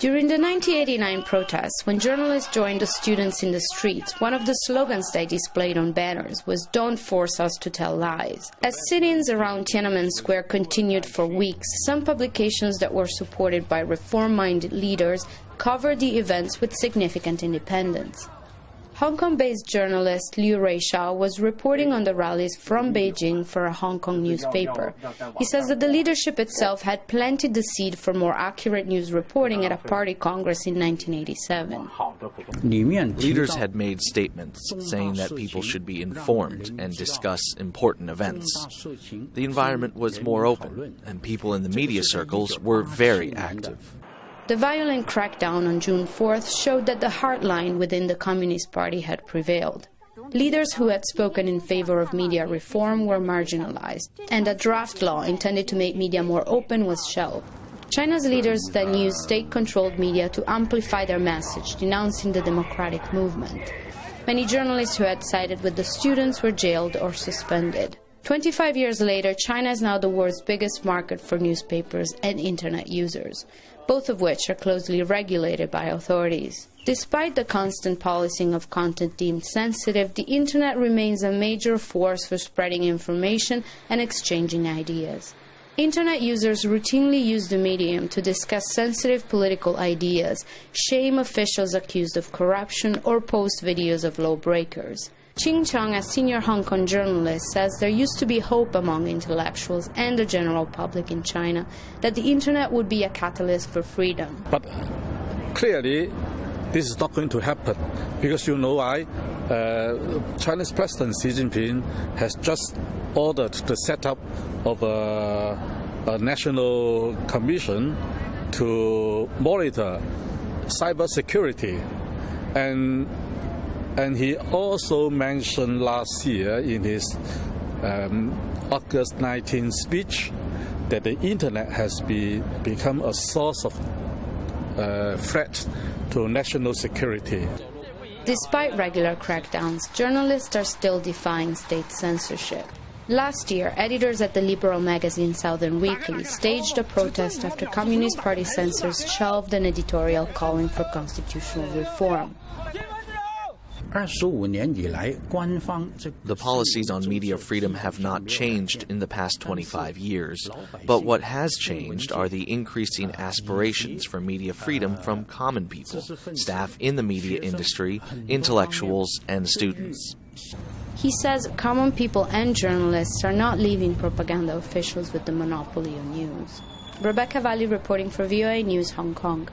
During the 1989 protests, when journalists joined the students in the streets, one of the slogans they displayed on banners was "Don't force us to tell lies." As sit-ins around Tiananmen Square continued for weeks, some publications that were supported by reform-minded leaders covered the events with significant independence. Hong Kong-based journalist Liu Ruishao was reporting on the rallies from Beijing for a Hong Kong newspaper. He says that the leadership itself had planted the seed for more accurate news reporting at a party congress in 1987. Leaders had made statements saying that people should be informed and discuss important events. The environment was more open, and people in the media circles were very active. The violent crackdown on June 4th showed that the hardline within the Communist Party had prevailed. Leaders who had spoken in favor of media reform were marginalized, and a draft law intended to make media more open was shelved. China's leaders then used state-controlled media to amplify their message, denouncing the democratic movement. Many journalists who had sided with the students were jailed or suspended. 25 years later, China is now the world's biggest market for newspapers and internet users, both of which are closely regulated by authorities. Despite the constant policing of content deemed sensitive, the internet remains a major force for spreading information and exchanging ideas. Internet users routinely use the medium to discuss sensitive political ideas, shame officials accused of corruption, or post videos of lawbreakers. Ching Chong, a senior Hong Kong journalist, says there used to be hope among intellectuals and the general public in China that the internet would be a catalyst for freedom. But clearly, this is not going to happen because you know why? Chinese President Xi Jinping has just ordered the setup of a national commission to monitor cybersecurity. And he also mentioned last year in his August 19th speech that the internet has become a source of threat to national security. Despite regular crackdowns, journalists are still defying state censorship. Last year, editors at the liberal magazine Southern Weekly staged a protest after Communist Party censors shelved an editorial calling for constitutional reform. The policies on media freedom have not changed in the past 25 years, but what has changed are the increasing aspirations for media freedom from common people, staff in the media industry, intellectuals, and students. He says common people and journalists are not leaving propaganda officials with the monopoly on news. Valli reporting for VOA News, Hong Kong.